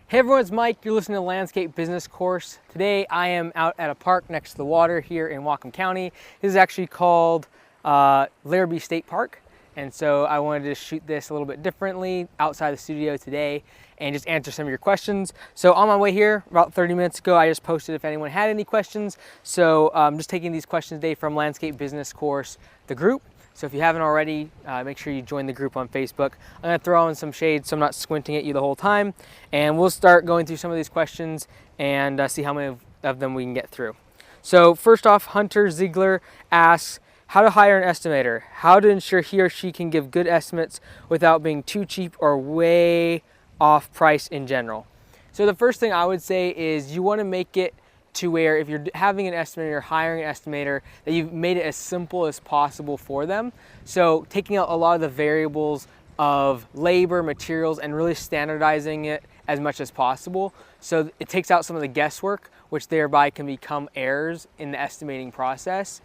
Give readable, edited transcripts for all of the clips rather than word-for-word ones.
Hey everyone, it's Mike. You're listening to Landscape Business Course. Today I am out at a park next to the water here in Whatcom County. This is actually called Larrabee State Park. And so I wanted to shoot this a little bit differently outside the studio today and just answer some of your questions. So on my way here, about 30 minutes ago, I just posted if anyone had any questions. So I'm just taking these questions today from Landscape Business Course, the group. So if you haven't already, make sure you join the group on Facebook. I'm gonna throw in some shade so I'm not squinting at you the whole time. And we'll start going through some of these questions and see how many of them we can get through. So first off, Hunter Ziegler asks, how to hire an estimator? How to ensure he or she can give good estimates without being too cheap or way off price in general? So the first thing I would say is you wanna make it to where if you're having an estimator, hiring an estimator, that you've made it as simple as possible for them. So taking out a lot of the variables of labor, materials, and really standardizing it as much as possible. So it takes out some of the guesswork, which thereby can become errors in the estimating process.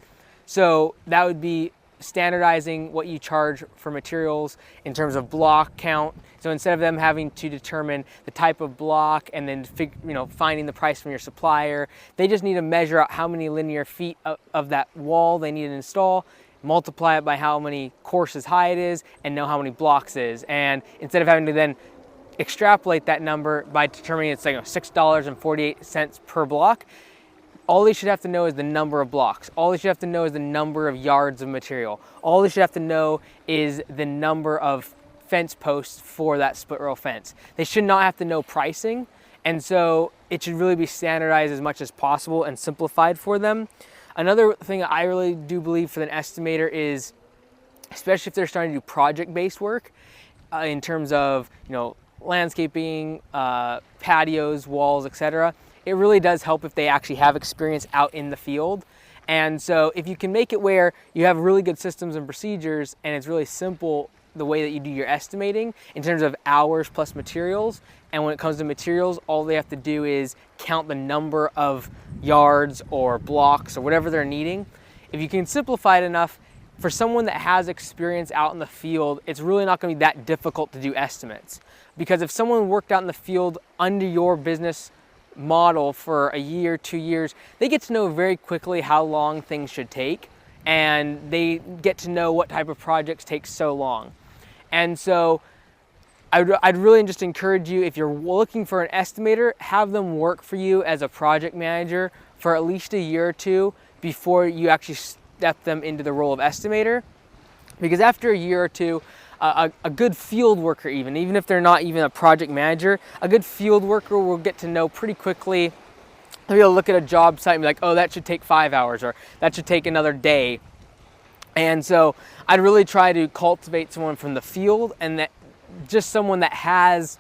So that would be standardizing what you charge for materials in terms of block count. So instead of them having to determine the type of block and then finding the price from your supplier, they just need to measure out how many linear feet of that wall they need to install, multiply it by how many courses high it is, and know how many blocks it is. And instead of having to then extrapolate that number by determining it's like $6.48 per block, all they should have to know is the number of blocks. All they should have to know is the number of yards of material. All they should have to know is the number of fence posts for that split rail fence. They should not have to know pricing. And so it should really be standardized as much as possible and simplified for them. Another thing I really do believe for an estimator is, especially if they're starting to do project-based work in terms of landscaping, patios, walls, etc., it really does help if they actually have experience out in the field. And so if you can make it where you have really good systems and procedures and it's really simple the way that you do your estimating in terms of hours plus materials, and when it comes to materials, all they have to do is count the number of yards or blocks or whatever they're needing. If you can simplify it enough, for someone that has experience out in the field, it's really not going to be that difficult to do estimates. Because if someone worked out in the field under your business model for a year, 2 years, they get to know very quickly how long things should take, and they get to know what type of projects take so long. And so I'd really just encourage you, if you're looking for an estimator, have them work for you as a project manager for at least a year or two before you actually step them into the role of estimator. Because after a year or two, a good field worker, even if they're not even a project manager, a good field worker will get to know pretty quickly. They'll be able to look at a job site and be like, oh, that should take 5 hours, or that should take another day. And so I'd really try to cultivate someone from the field, and that just someone that has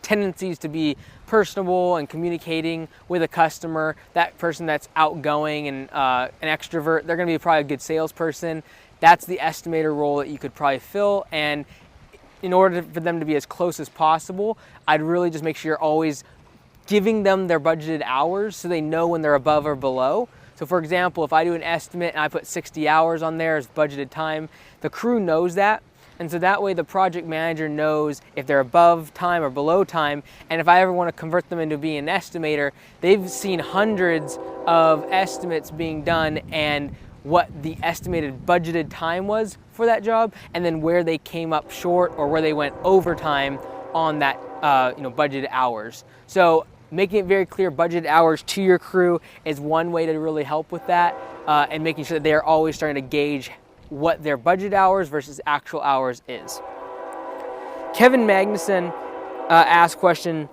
tendencies to be personable and communicating with a customer, that person that's outgoing and an extrovert, they're gonna be probably a good salesperson. That's the estimator role that you could probably fill. And in order for them to be as close as possible, I'd really just make sure you're always giving them their budgeted hours so they know when they're above or below. So for example, if I do an estimate and I put 60 hours on there as budgeted time, the crew knows that. And so that way the project manager knows if they're above time or below time. And if I ever want to convert them into being an estimator, they've seen hundreds of estimates being done and what the estimated budgeted time was for that job, and then where they came up short or where they went overtime on that budgeted hours. So making it very clear budgeted hours to your crew is one way to really help with that, and making sure that they're always starting to gauge what their budget hours versus actual hours is. Kevin Magnuson asked question,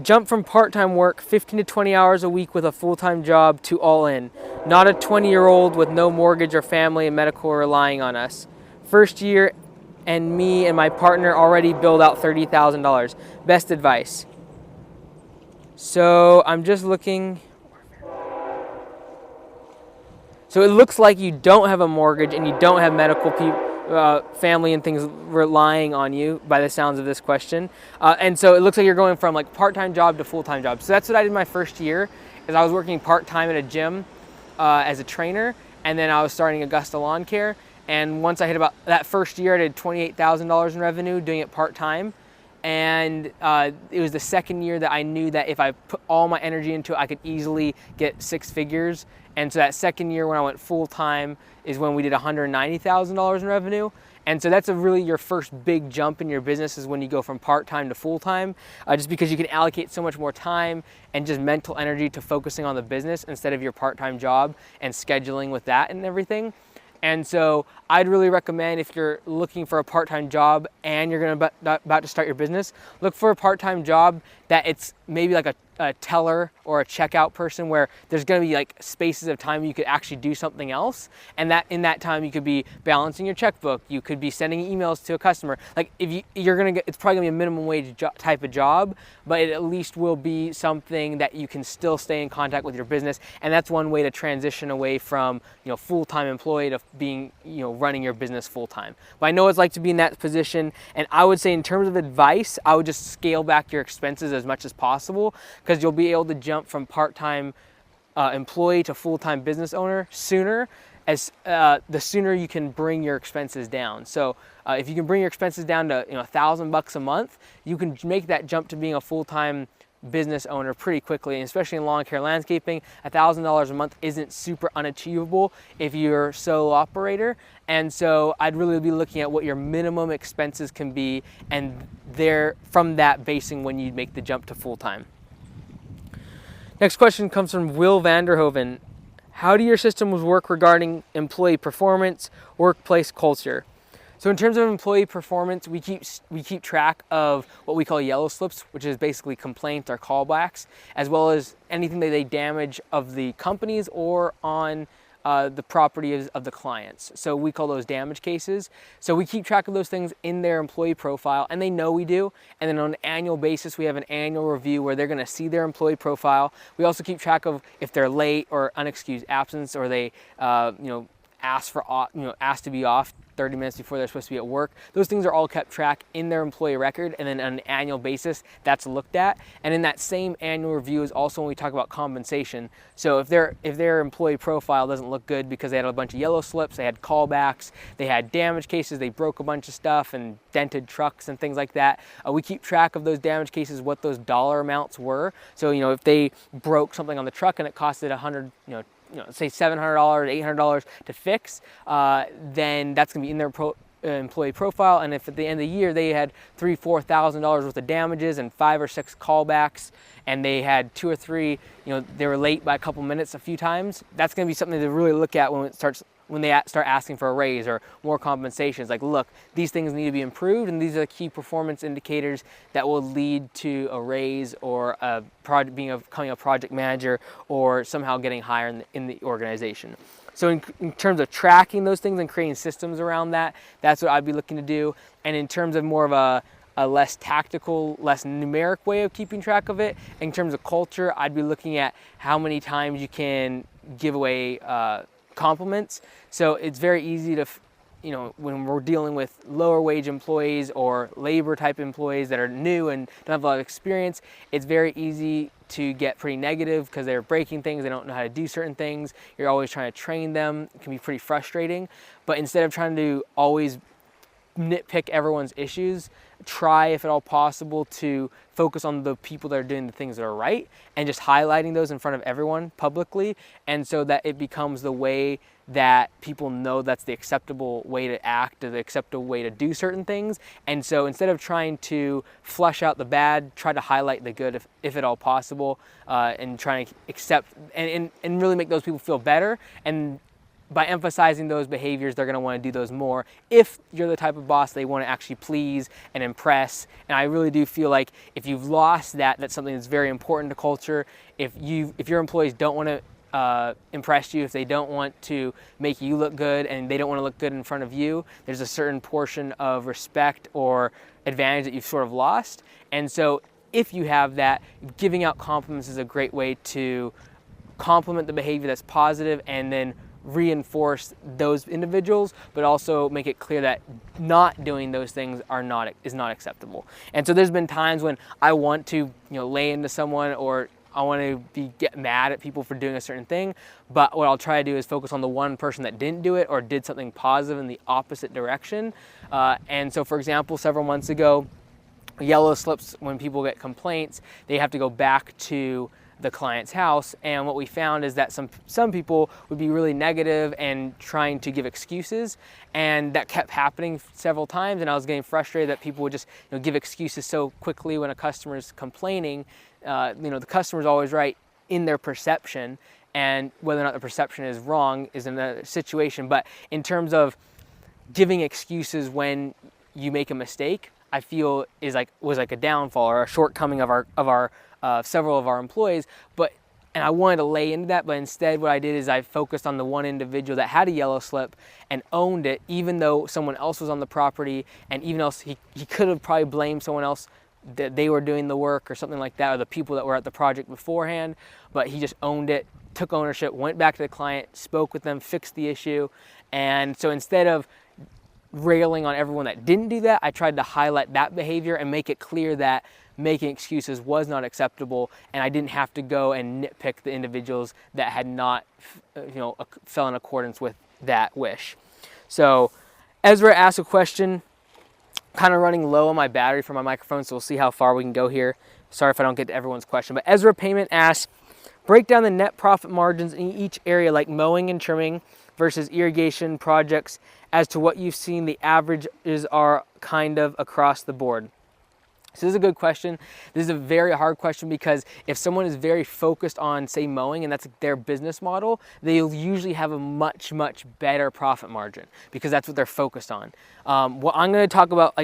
jump from part-time work, 15 to 20 hours a week with a full-time job, to all in. Not a 20-year-old with no mortgage or family and medical relying on us. First year, and me and my partner already billed out $30,000. Best advice. So I'm just looking. So it looks like you don't have a mortgage and you don't have medical family and things relying on you by the sounds of this question. And so it looks like you're going from like part-time job to full-time job. So that's what I did my first year, is I was working part-time at a gym as a trainer, and then I was starting Augusta Lawn Care. And once I hit about that first year, I did $28,000 in revenue doing it part-time. And it was the second year that I knew that if I put all my energy into it, I could easily get 6 figures. And so that second year when I went full-time is when we did $190,000 in revenue. And so that's really your first big jump in your business, is when you go from part-time to full-time, just because you can allocate so much more time and just mental energy to focusing on the business instead of your part-time job and scheduling with that and everything. And so I'd really recommend, if you're looking for a part-time job and you're about to start your business, look for a part-time job that it's maybe like a teller or a checkout person, where there's going to be like spaces of time you could actually do something else, and that in that time you could be balancing your checkbook, you could be sending emails to a customer. Like if you're gonna get, it's probably gonna be a minimum wage type of job, but it at least will be something that you can still stay in contact with your business, and that's one way to transition away from full-time employee to being running your business full-time. But I know what it's like to be in that position, and I would say in terms of advice, I would just scale back your expenses as much as possible, because you'll be able to jump from part-time employee to full-time business owner sooner, as the sooner you can bring your expenses down. So if you can bring your expenses down to $1,000 a month, you can make that jump to being a full-time business owner pretty quickly. And especially in lawn care landscaping, $1,000 a month isn't super unachievable if you're a solo operator. And so I'd really be looking at what your minimum expenses can be, and from that basing when you make the jump to full-time. Next question comes from Will Vanderhoven. How do your systems work regarding employee performance, workplace culture? So in terms of employee performance, we keep track of what we call yellow slips, which is basically complaints or callbacks, as well as anything that they damage of the companies or on the property of the clients. So we call those damage cases. So we keep track of those things in their employee profile, and they know we do. And then on an annual basis, we have an annual review where they're gonna see their employee profile. We also keep track of if they're late or unexcused absence, or they ask to be off 30 minutes before they're supposed to be at work. Those things are all kept track in their employee record, and then on an annual basis, that's looked at. And in that same annual review is also when we talk about compensation. So if their employee profile doesn't look good because they had a bunch of yellow slips, they had callbacks, they had damage cases, they broke a bunch of stuff and dented trucks and things like that, we keep track of those damage cases, what those dollar amounts were. So if they broke something on the truck and it costed say $700, $800 to fix, then that's gonna be in their employee profile. And if at the end of the year they had $3,000, $4,000 worth of damages and 5 or 6 callbacks, and they had 2 or 3, they were late by a couple minutes a few times, that's gonna be something to really look at when they start asking for a raise or more compensations. Like, look, these things need to be improved, and these are the key performance indicators that will lead to a raise or becoming a project manager or somehow getting higher in the organization. So in terms of tracking those things and creating systems around that, that's what I'd be looking to do. And in terms of more of a less tactical, less numeric way of keeping track of it, in terms of culture, I'd be looking at how many times you can give away compliments. So it's very easy to, when we're dealing with lower wage employees or labor type employees that are new and don't have a lot of experience, it's very easy to get pretty negative because they're breaking things, they don't know how to do certain things. You're always trying to train them. It can be pretty frustrating. But instead of trying to always nitpick everyone's issues, try, if at all possible, to focus on the people that are doing the things that are right and just highlighting those in front of everyone publicly, and so that it becomes the way that people know that's the acceptable way to act, or the acceptable way to do certain things. And so instead of trying to flush out the bad, try to highlight the good if at all possible, and trying to accept and really make those people feel better. And by emphasizing those behaviors, they're going to want to do those more if you're the type of boss they want to actually please and impress. And I really do feel like if you've lost that, that's something that's very important to culture. If your employees don't want to impress you, if they don't want to make you look good and they don't want to look good in front of you, there's a certain portion of respect or advantage that you've sort of lost. And so if you have that, giving out compliments is a great way to compliment the behavior that's positive and then reinforce those individuals, but also make it clear that not doing those things is not acceptable. And so there's been times when I want to lay into someone, or I want to get mad at people for doing a certain thing, but what I'll try to do is focus on the one person that didn't do it or did something positive in the opposite direction. And so, for example, several months ago, yellow slips, when people get complaints, they have to go back to the client's house. And what we found is that some people would be really negative and trying to give excuses, and that kept happening several times. And I was getting frustrated that people would just give excuses so quickly when a customer is complaining. The customer's always right in their perception, and whether or not the perception is wrong is another situation. But in terms of giving excuses when you make a mistake, I feel was like a downfall or a shortcoming of our several of our employees. And I wanted to lay into that, but instead what I did is I focused on the one individual that had a yellow slip and owned it, even though someone else was on the property, and even else he could have probably blamed someone else that they were doing the work or something like that, or the people that were at the project beforehand, but he just owned it, took ownership, went back to the client, spoke with them, fixed the issue. And so instead of railing on everyone that didn't do that, I tried to highlight that behavior and make it clear that making excuses was not acceptable, and I didn't have to go and nitpick the individuals that had not fell in accordance with that wish. So Ezra asked a question, kind of running low on my battery for my microphone, so we'll see how far we can go here. Sorry if I don't get to everyone's question, but Ezra Payment asks, break down the net profit margins in each area like mowing and trimming versus irrigation projects as to what you've seen the averages are kind of across the board. So this is a good question. This is a very hard question because if someone is very focused on, say, mowing, and that's their business model, they'll usually have a much, much better profit margin because that's what they're focused on. What I'm going to talk about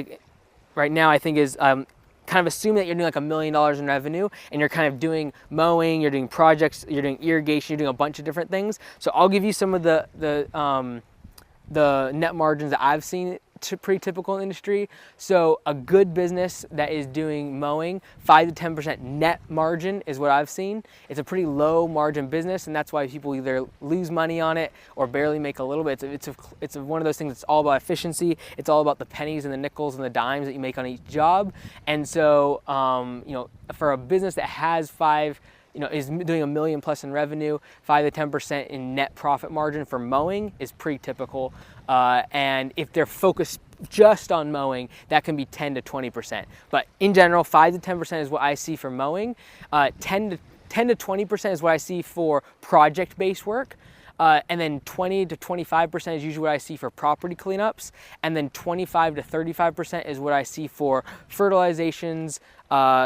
right now, I think, is kind of assume that you're doing like $1 million in revenue and you're kind of doing mowing, you're doing projects, you're doing irrigation, you're doing a bunch of different things. So I'll give you some of the net margins that I've seen pretty typical in the industry. So a good business that is doing mowing, 5 to 10% net margin is what I've seen. It's a pretty low margin business, and that's why people either lose money on it or barely make a little bit. It's one of those things that's all about efficiency. It's all about the pennies and the nickels and the dimes that you make on each job. And so, for a business that has is doing $1 million plus in revenue, 5 to 10% in net profit margin for mowing is pretty typical. And if they're focused just on mowing, that can be 10 to 20%. But in general, 5 to 10% is what I see for mowing. 10 to 20% is what I see for project-based work. And then 20 to 25% is usually what I see for property cleanups. And then 25 to 35% is what I see for fertilizations,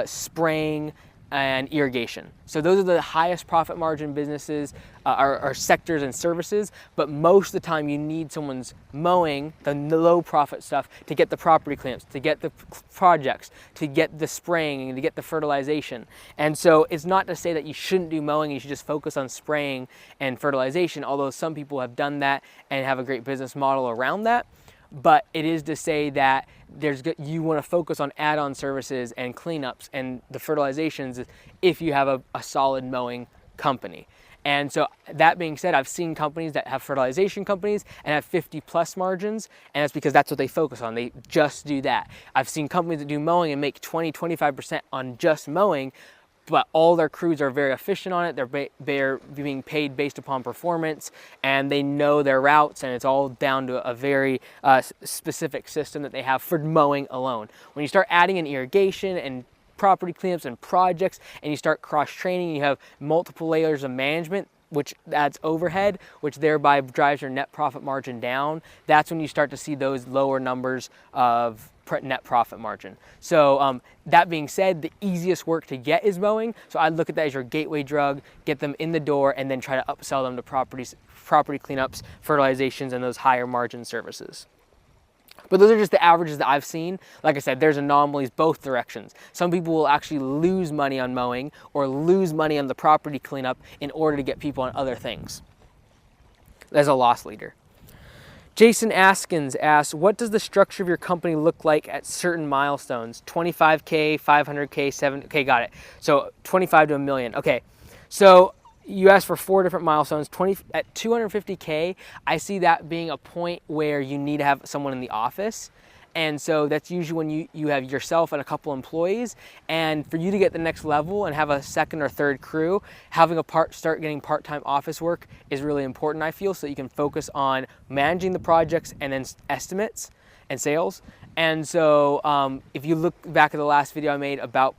spraying, and irrigation. So those are the highest profit margin businesses or sectors and services, but most of the time you need someone's mowing, the low profit stuff, to get the property cleanups, to get the projects, to get the spraying, and to get the fertilization. And so it's not to say that you shouldn't do mowing, you should just focus on spraying and fertilization, although some people have done that and have a great business model around that. But it is to say that you want to focus on add-on services and cleanups and the fertilizations if you have a solid mowing company. And so that being said, I've seen companies that have fertilization companies and have 50 plus margins, and that's because that's what they focus on. They just do that. I've seen companies that do mowing and make 20, 25% on just mowing, but all their crews are very efficient on it. They're being paid based upon performance, and they know their routes, and it's all down to a very specific system that they have for mowing alone. When you start adding in irrigation and property cleanups and projects, and you start cross-training, you have multiple layers of management, which adds overhead, which thereby drives your net profit margin down. That's when you start to see those lower numbers of net profit margin. So that being said, the easiest work to get is mowing. So I'd look at that as your gateway drug, get them in the door, and then try to upsell them to property cleanups, fertilizations, and those higher margin services. But those are just the averages that I've seen. Like I said, there's anomalies both directions. Some people will actually lose money on mowing or lose money on the property cleanup in order to get people on other things. There's a loss leader. Jason Askins asks, what does the structure of your company look like at certain milestones? 25K, 500K, 7K, got it. So 25 to a million. Okay, so you asked for 4 different milestones. At 250K, I see that being a point where you need to have someone in the office. And so that's usually when you have yourself and a couple employees. And for you to get the next level and have a second or third crew, having start getting part-time office work is really important, I feel, so you can focus on managing the projects and then estimates and sales. And so if you look back at the last video I made about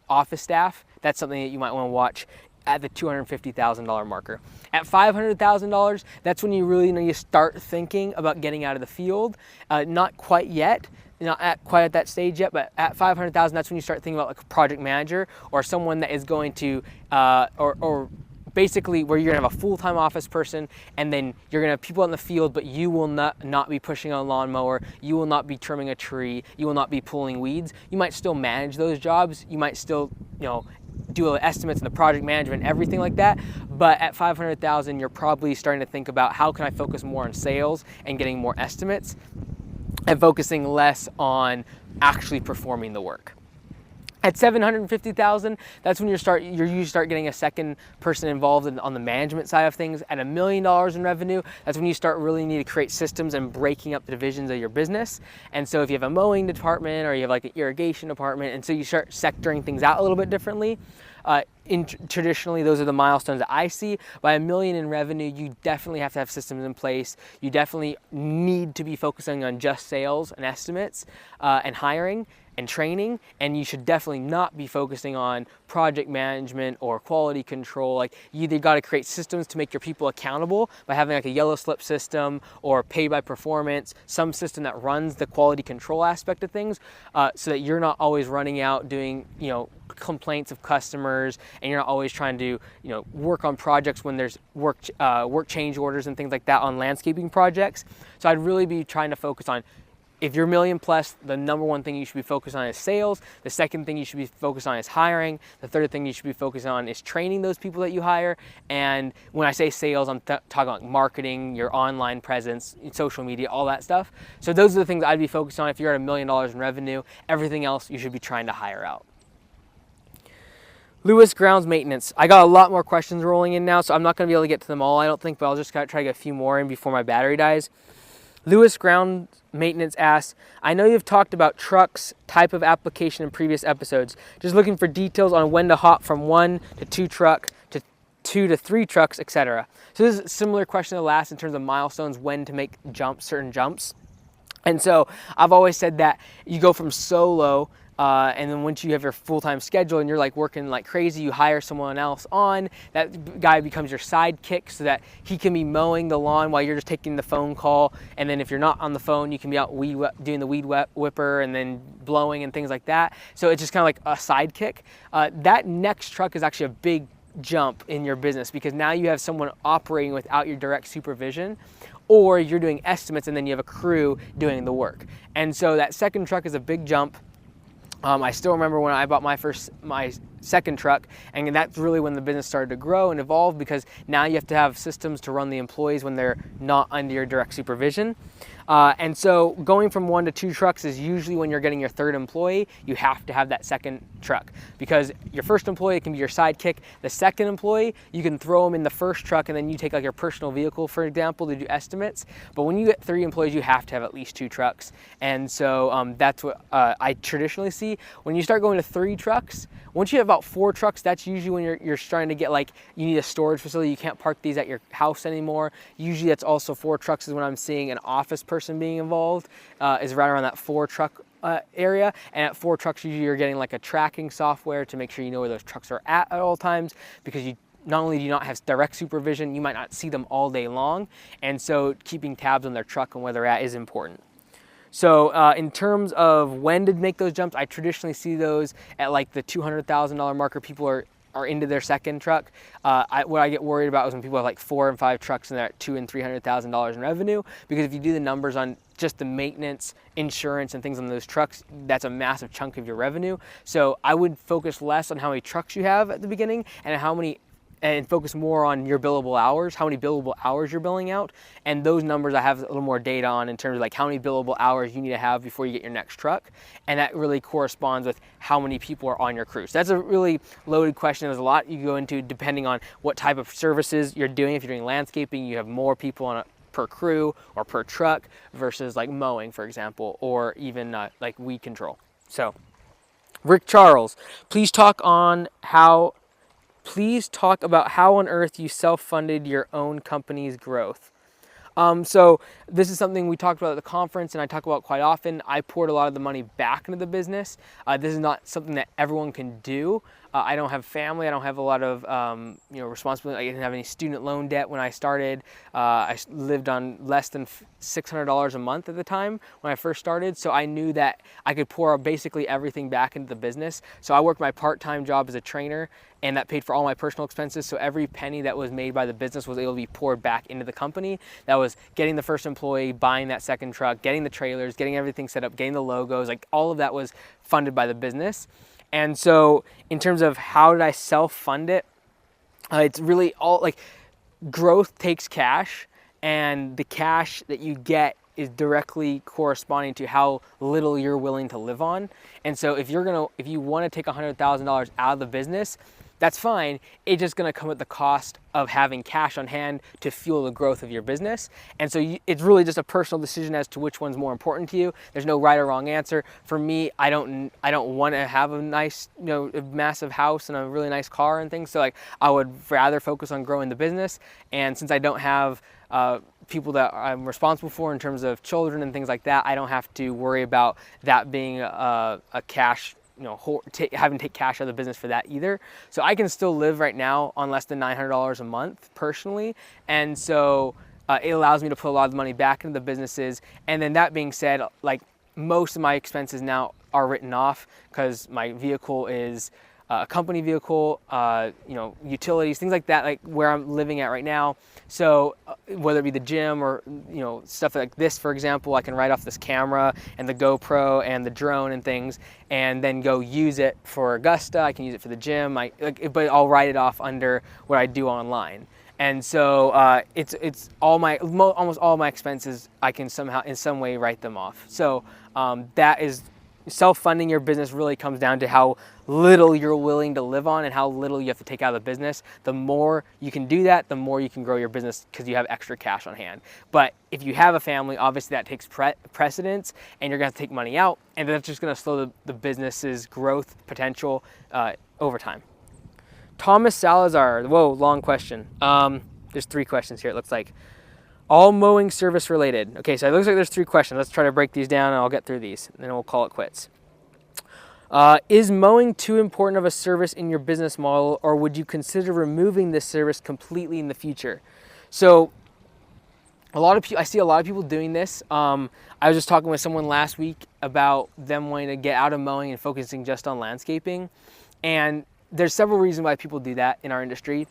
office staff, that's something that you might want to watch at the $250,000 marker. At $500,000, that's when you really need to start thinking about getting out of the field. Not quite yet, not quite at that stage yet, but at $500,000, that's when you start thinking about like a project manager or someone that is going to, or basically where you're gonna have a full-time office person, and then you're gonna have people in the field, but you will not be pushing a lawnmower, you will not be trimming a tree, you will not be pulling weeds. You might still manage those jobs, you might still, do estimates and the project management, everything like that. But at $500,000, you're probably starting to think about how can I focus more on sales and getting more estimates and focusing less on actually performing the work. At $750,000, that's when you usually start getting a second person involved on the management side of things. At $1 million in revenue, that's when you start really need to create systems and breaking up the divisions of your business. And so if you have a mowing department or you have like an irrigation department, and so you start sectoring things out a little bit differently. Traditionally, those are the milestones that I see. By $1 million in revenue, you definitely have to have systems in place. You definitely need to be focusing on just sales and estimates and hiring and training, and you should definitely not be focusing on project management or quality control. Like, you either got to create systems to make your people accountable by having like a yellow slip system or pay by performance, some system that runs the quality control aspect of things, so that you're not always running out doing complaints of customers, and you're not always trying to work on projects when there's work change orders and things like that on landscaping projects. So I'd really be trying to focus on, if you're $1 million plus, the number one thing you should be focused on is sales. The second thing you should be focused on is hiring. The third thing you should be focused on is training those people that you hire. And when I say sales, I'm talking about marketing, your online presence, social media, all that stuff. So those are the things I'd be focused on if you're at $1 million in revenue. Everything else you should be trying to hire out. Lewis, grounds maintenance. I got a lot more questions rolling in now, so I'm not going to be able to get to them all, I don't think, but I'll just try to get a few more in before my battery dies. Lewis, ground maintenance, asks, I know you've talked about trucks, type of application in previous episodes. Just looking for details on when to hop from 1 to 2 truck to 2 to 3 trucks, etc. So this is a similar question to the last in terms of milestones, when to make certain jumps. And so I've always said that you go from solo, and then once you have your full-time schedule and you're like working like crazy, you hire someone else on. That guy becomes your sidekick so that he can be mowing the lawn while you're just taking the phone call. And then if you're not on the phone, you can be out doing the weed whipper and then blowing and things like that. So it's just kind of like a sidekick. That next truck is actually a big jump in your business, because now you have someone operating without your direct supervision, or you're doing estimates and then you have a crew doing the work. And so that second truck is a big jump. I still remember when I bought my second truck, and that's really when the business started to grow and evolve, because now you have to have systems to run the employees when they're not under your direct supervision. And so going from 1 to 2 trucks is usually when you're getting your third employee. You have to have that second truck, because your first employee can be your sidekick. The second employee, you can throw them in the first truck and then you take like your personal vehicle, for example, to do estimates. But when you get 3 employees, you have to have at least 2 trucks. And so that's what I traditionally see. When you start going to 3 trucks, once you have about 4 trucks, that's usually when you're starting to get like, you need a storage facility. You can't park these at your house anymore. Usually that's also 4 trucks is when I'm seeing an office person being involved, is right around that 4 truck area. And at 4 trucks, usually you're getting like a tracking software to make sure you know where those trucks are at all times, because you not only do you not have direct supervision, you might not see them all day long. And so keeping tabs on their truck and where they're at is important. So in terms of when to make those jumps, I traditionally see those at like the $200,000 marker. People are into their second truck. What I get worried about is when people have like 4 and 5 trucks and they're at $200,000 and $300,000 in revenue, because if you do the numbers on just the maintenance, insurance, and things on those trucks, that's a massive chunk of your revenue. So I would focus less on how many trucks you have at the beginning and focus more on your billable hours, how many billable hours you're billing out. And those numbers I have a little more data on in terms of like how many billable hours you need to have before you get your next truck. And that really corresponds with how many people are on your crew. So that's a really loaded question. There's a lot you go into depending on what type of services you're doing. If you're doing landscaping, you have more people on per crew or per truck versus like mowing, for example, or even like weed control. So Rick Charles, please talk about how on earth you self-funded your own company's growth. So this is something we talked about at the conference, and I talk about quite often. I poured a lot of the money back into the business. This is not something that everyone can do. I don't have family. I don't have a lot of responsibility. I didn't have any student loan debt when I started. I lived on less than $600 a month at the time when I first started. So I knew that I could pour basically everything back into the business. So I worked my part-time job as a trainer, and that paid for all my personal expenses. So every penny that was made by the business was able to be poured back into the company. That was getting the first employee, buying that second truck, getting the trailers, getting everything set up, getting the logos, like all of that was funded by the business. And so in terms of how did I self-fund it, it's really all like growth takes cash, and the cash that you get is directly corresponding to how little you're willing to live on. And so if you want to take $100,000 out of the business, that's fine. It's just going to come at the cost of having cash on hand to fuel the growth of your business. And so it's really just a personal decision as to which one's more important to you. There's no right or wrong answer. For me, I don't want to have a nice, a massive house and a really nice car and things. So like I would rather focus on growing the business. And since I don't have people that I'm responsible for in terms of children and things like that, I don't have to worry about that being a cash, having to take cash out of the business for that either. So I can still live right now on less than $900 a month personally. And so it allows me to put a lot of money back into the businesses. And then that being said, like most of my expenses now are written off because my vehicle is a company vehicle, utilities, things like that, like where I'm living at right now. So whether it be the gym or, stuff like this, for example, I can write off this camera and the GoPro and the drone and things, and then go use it for Augusta. I can use it for the gym. But I'll write it off under what I do online. And so it's almost all my expenses, I can somehow in some way write them off. So that is self-funding your business really comes down to how little you're willing to live on and how little you have to take out of the business. The more you can do that, the more you can grow your business because you have extra cash on hand. But if you have a family, obviously that takes precedence, and you're going to have to take money out, and that's just going to slow the business's growth potential over time. Thomas Salazar, whoa, long question. There's 3 questions here, it looks like. All mowing service related. Okay, so it looks like there's 3 questions. Let's try to break these down and I'll get through these, and then we'll call it quits. Is mowing too important of a service in your business model, or would you consider removing this service completely in the future? So I see a lot of people doing this. I was just talking with someone last week about them wanting to get out of mowing and focusing just on landscaping. And there's several reasons why people do that in our industry.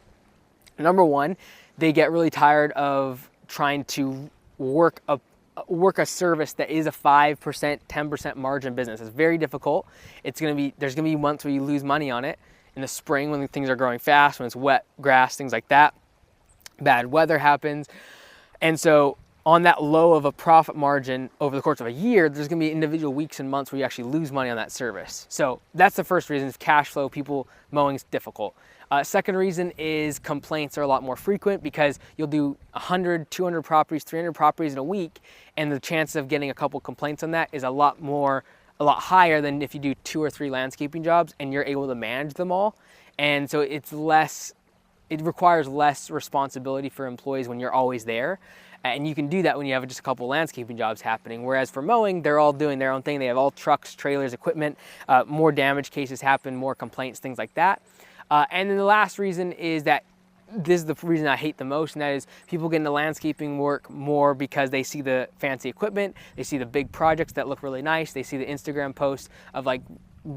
Number one, they get really tired of trying to work a service that is a 5%, 10% margin business. It's very difficult. There's going to be months where you lose money on it. In the spring when things are growing fast, when it's wet grass, things like that. Bad weather happens. And so on that low of a profit margin over the course of a year, there's going to be individual weeks and months where you actually lose money on that service. So that's the first reason, is cash flow. Mowing is difficult. Second reason is complaints are a lot more frequent, because you'll do 100, 200 properties, 300 properties in a week, and the chance of getting a couple complaints on that is a lot higher than if you do 2 or 3 landscaping jobs and you're able to manage them all. And so it requires less responsibility for employees when you're always there. And you can do that when you have just a couple landscaping jobs happening. Whereas for mowing, they're all doing their own thing. They have all trucks, trailers, equipment, more damage cases happen, more complaints, things like that. And then the last reason is that this is the reason I hate the most, and that is people get into landscaping work more because they see the fancy equipment, they see the big projects that look really nice, they see the Instagram posts of like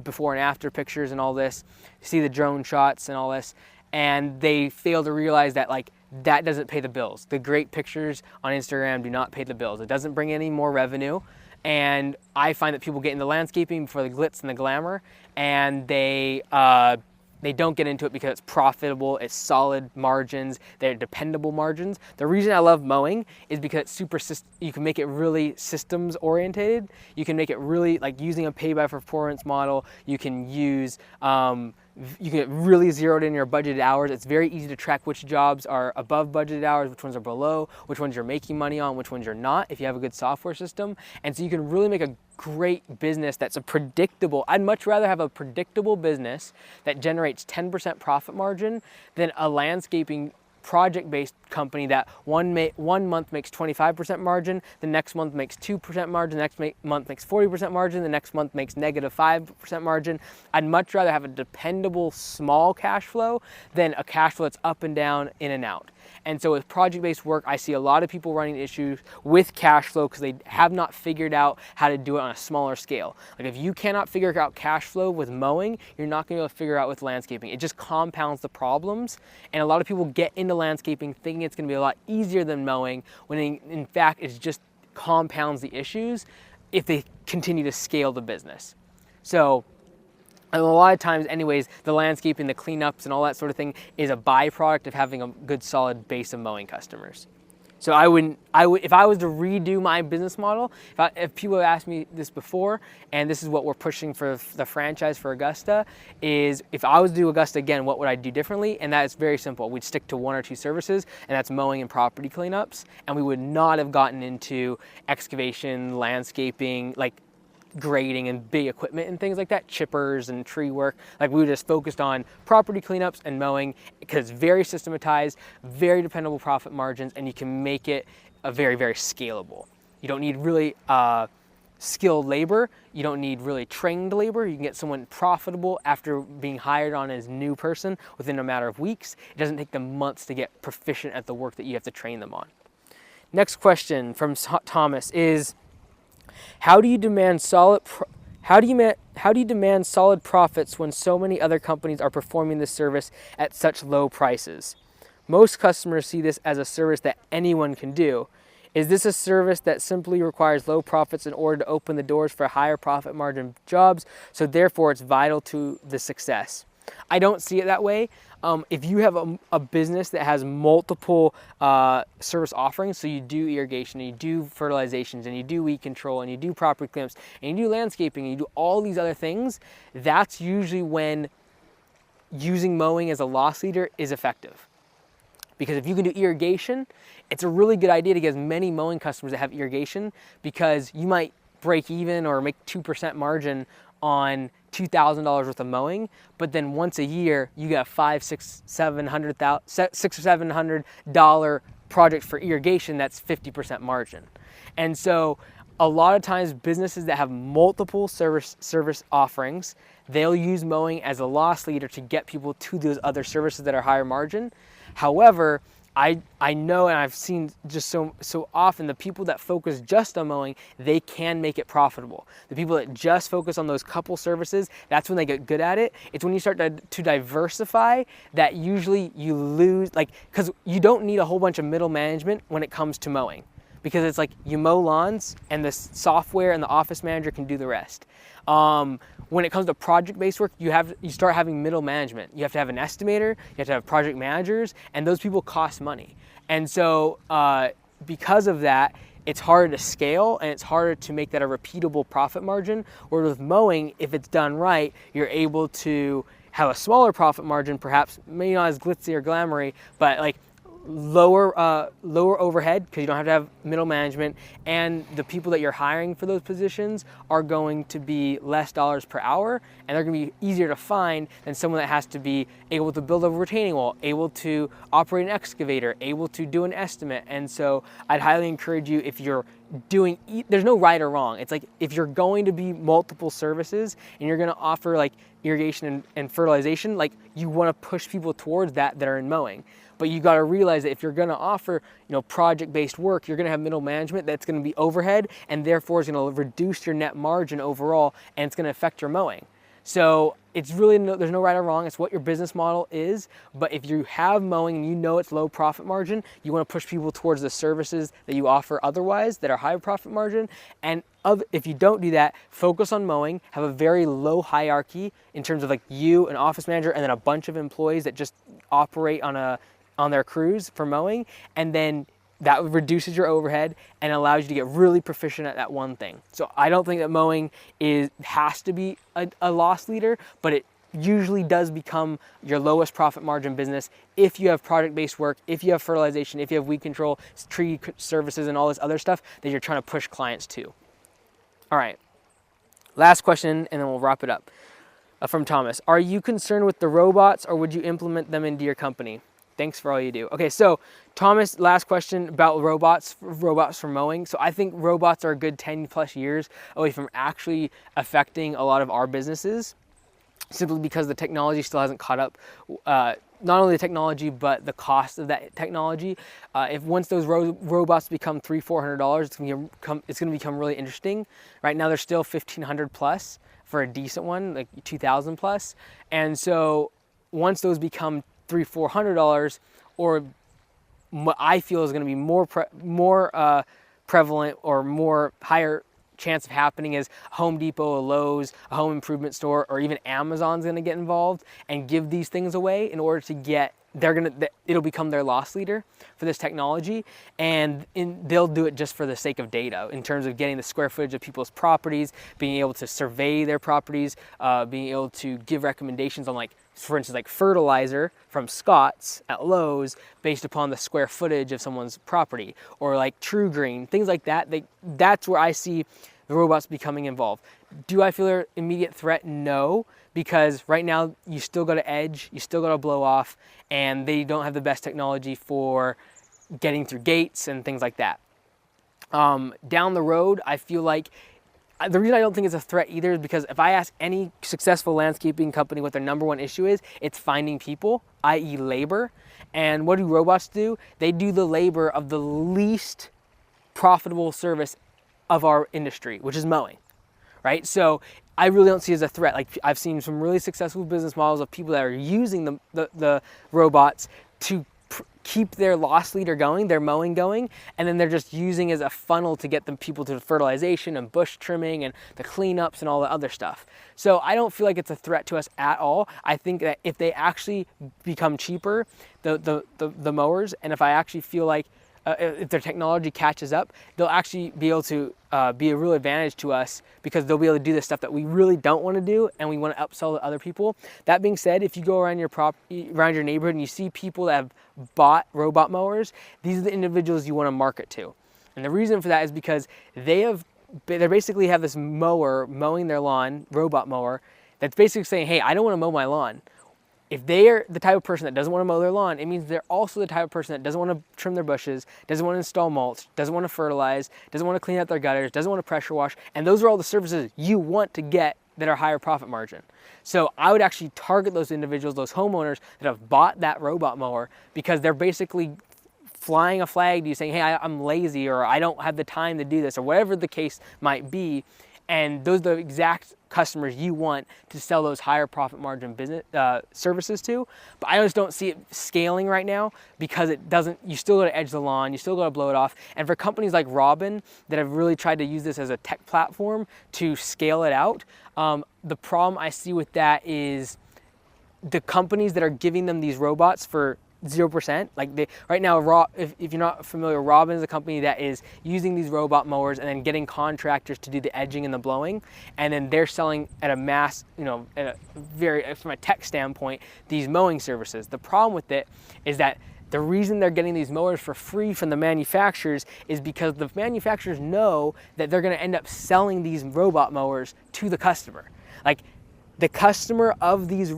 before and after pictures and all this, see the drone shots and all this, and they fail to realize that like that doesn't pay the bills. The great pictures on Instagram do not pay the bills. It doesn't bring any more revenue. And I find that people get into landscaping for the glitz and the glamour, and they don't get into it because it's profitable, it's solid margins, they're dependable margins. The reason I love mowing is because it's you can make it really systems orientated. You can make it really like using a pay by performance model. You can use, you get really zeroed in your budgeted hours. It's very easy to track which jobs are above budgeted hours, which ones are below, which ones you're making money on, which ones you're not, if you have a good software system. And so you can really make a great business that's I'd much rather have a predictable business that generates 10% profit margin than a landscaping project-based company that one month makes 25% margin, the next month makes 2% margin, the next month makes 40% margin, the next month makes negative 5% margin. I'd much rather have a dependable small cash flow than a cash flow that's up and down, in and out. And so with project-based work, I see a lot of people running issues with cash flow because they have not figured out how to do it on a smaller scale. Like if you cannot figure out cash flow with mowing, you're not going to be able to figure out with landscaping. It just compounds the problems. And a lot of people get into landscaping thinking it's going to be a lot easier than mowing, when in fact it just compounds the issues if they continue to scale the business. So, and a lot of times anyways, the landscaping, the cleanups and all that sort of thing is a byproduct of having a good solid base of mowing customers. So if I was to redo my business model, if people have asked me this before, and this is what we're pushing for the franchise for Augusta, is if I was to do Augusta again, what would I do differently? And that is very simple. We'd stick to 1 or 2 services, and that's mowing and property cleanups. And we would not have gotten into excavation, landscaping, like grading and big equipment and things like that, chippers and tree work. Like we were just focused on property cleanups and mowing because it's very systematized, very dependable profit margins, and you can make it a very, very scalable. You don't need really skilled labor. You don't need really trained labor. You can get someone profitable after being hired on as a new person within a matter of weeks. It doesn't take them months to get proficient at the work that you have to train them on. Next question from Thomas is, how do you demand solid profits when so many other companies are performing this service at such low prices? Most customers see this as a service that anyone can do. Is this a service that simply requires low profits in order to open the doors for higher profit margin jobs, so therefore it's vital to the success? I don't see it that way. If you have a business that has multiple service offerings, so you do irrigation, and you do fertilizations, and you do weed control, and you do property cleanups, and you do landscaping, and you do all these other things, that's usually when using mowing as a loss leader is effective. Because if you can do irrigation, it's a really good idea to get as many mowing customers that have irrigation, because you might break even or make 2% margin on $2,000 worth of mowing, but then once a year you get a $500, $600, $700 or $700 project for irrigation that's 50% margin. And so a lot of times businesses that have multiple service offerings, they'll use mowing as a loss leader to get people to those other services that are higher margin. However, I know, and I've seen just so often, the people that focus just on mowing, they can make it profitable. The people that just focus on those couple services, that's when they get good at it. It's when you start to diversify that usually you lose, like, because you don't need a whole bunch of middle management when it comes to mowing. Because it's like you mow lawns and the software and the office manager can do the rest. When it comes to project-based work, you start having middle management. You have to have an estimator, you have to have project managers, and those people cost money. And so because of that, it's harder to scale and it's harder to make that a repeatable profit margin. Whereas with mowing, if it's done right, you're able to have a smaller profit margin, perhaps maybe not as glitzy or glamoury, but like lower overhead, because you don't have to have middle management, and the people that you're hiring for those positions are going to be less dollars per hour, and they're going to be easier to find than someone that has to be able to build a retaining wall, able to operate an excavator, able to do an estimate. And so I'd highly encourage you, if you're doing, there's no right or wrong. It's like if you're going to be multiple services and you're going to offer like irrigation and fertilization, like you want to push people towards that are in mowing. But you got to realize that if you're going to offer, project-based work, you're going to have middle management that's going to be overhead, and therefore is going to reduce your net margin overall, and it's going to affect your mowing. So it's really, there's no right or wrong. It's what your business model is. But if you have mowing and you know it's low profit margin, you want to push people towards the services that you offer otherwise that are high profit margin. And if you don't do that, focus on mowing, have a very low hierarchy in terms of like you, an office manager, and then a bunch of employees that just operate on their crews for mowing, and then that reduces your overhead and allows you to get really proficient at that one thing. So I don't think that mowing has to be a loss leader, but it usually does become your lowest profit margin business if you have project-based work, if you have fertilization, if you have weed control, tree services, and all this other stuff that you're trying to push clients to. All right, last question, and then we'll wrap it up. From Thomas, are you concerned with the robots, or would you implement them into your company? Thanks for all you do. Okay, so Thomas, last question about robots for mowing. So I think robots are a good 10 plus years away from actually affecting a lot of our businesses, simply because the technology still hasn't caught up. Not only the technology, but the cost of that technology. If once those robots become $300-400, it's gonna become really interesting. Right now they're still $1,500 plus for a decent one, like 2,000 plus. And so once those become $300-400, or what I feel is going to be more prevalent or more higher chance of happening is Home Depot, a Lowe's, a home improvement store, or even Amazon's going to get involved and give these things away in order to get, it'll become their loss leader for this technology, and they'll do it just for the sake of data in terms of getting the square footage of people's properties, being able to survey their properties, being able to give recommendations on, like, for instance, like fertilizer from Scott's at Lowe's based upon the square footage of someone's property, or like True Green, things like that. That's where I see the robots becoming involved. Do I feel they're an immediate threat? No, because right now you still got to edge, you still got to blow off, and they don't have the best technology for getting through gates and things like that. Down the road, I feel like the reason I don't think it's a threat either is because if I ask any successful landscaping company what their #1 issue is, it's finding people, i.e. labor. And what do robots do? They do the labor of the least profitable service of our industry, which is mowing, right? So I really don't see it as a threat. Like, I've seen some really successful business models of people that are using the robots to keep their loss leader going, their mowing going, and then they're just using as a funnel to get the people to the fertilization and bush trimming and the cleanups and all the other stuff. So I don't feel like it's a threat to us at all. I think that if they actually become cheaper, the mowers, and if I actually feel like if their technology catches up, they'll actually be able to be a real advantage to us, because they'll be able to do the stuff that we really don't want to do and we want to upsell to other people. That being said, if you go around around your neighborhood and you see people that have bought robot mowers, these are the individuals you want to market to. And the reason for that is because they basically have this mower mowing their lawn, robot mower, that's basically saying, hey, I don't want to mow my lawn. If they are the type of person that doesn't want to mow their lawn, it means they're also the type of person that doesn't want to trim their bushes, doesn't want to install mulch, doesn't want to fertilize, doesn't want to clean out their gutters, doesn't want to pressure wash, and those are all the services you want to get that are higher profit margin. So I would actually target those individuals, those homeowners that have bought that robot mower, because they're basically flying a flag to you saying, hey, I'm lazy, or I don't have the time to do this, or whatever the case might be. And those are the exact customers you want to sell those higher profit margin business services to. But I just don't see it scaling right now, because it doesn't. You still got to edge the lawn, you still got to blow it off. And for companies like Robin that have really tried to use this as a tech platform to scale it out, the problem I see with that is the companies that are giving them these robots for 0%. Like right now, if you're not familiar, Robin is a company that is using these robot mowers and then getting contractors to do the edging and the blowing, and then they're selling at a mass, from a tech standpoint, these mowing services. The problem with it is that the reason they're getting these mowers for free from the manufacturers is because the manufacturers know that they're going to end up selling these robot mowers to the customer. Like, the customer of these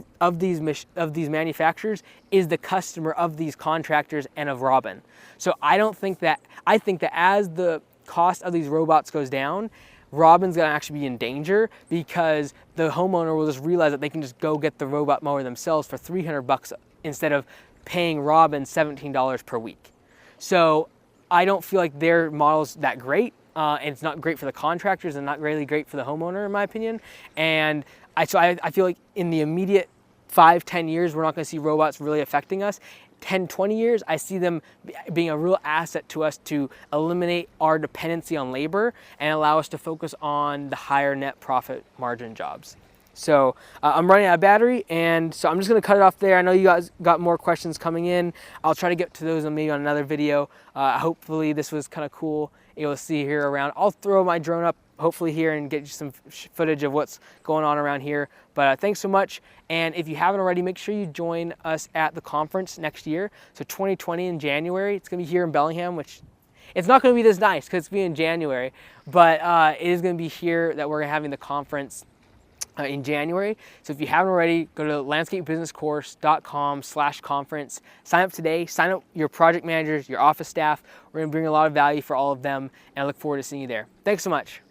manufacturers is the customer of these contractors and of Robin. So I think that as the cost of these robots goes down, Robin's gonna actually be in danger, because the homeowner will just realize that they can just go get the robot mower themselves for $300 instead of paying Robin $17 per week. So I don't feel like their model's that great. And it's not great for the contractors and not really great for the homeowner, in my opinion. And I feel like in the immediate 5-10 years, we're not going to see robots really affecting us. 10-20 years, I see them being a real asset to us to eliminate our dependency on labor and allow us to focus on the higher net profit margin jobs. So I'm running out of battery, and so I'm just going to cut it off there. I know you guys got more questions coming in. I'll try to get to those maybe on another video. Hopefully this was kind of cool. You'll see here around. I'll throw my drone up hopefully here and get you some footage of what's going on around here. But thanks so much. And if you haven't already, make sure you join us at the conference next year. So 2020 in January, it's going to be here in Bellingham, which it's not going to be this nice because it's going to be in January, but it is going to be here that we're having the conference. in January. So if you haven't already, go to landscapebusinesscourse.com/conference. Sign up today, sign up your project managers, your office staff. We're gonna bring a lot of value for all of them, and I look forward to seeing you there. Thanks so much.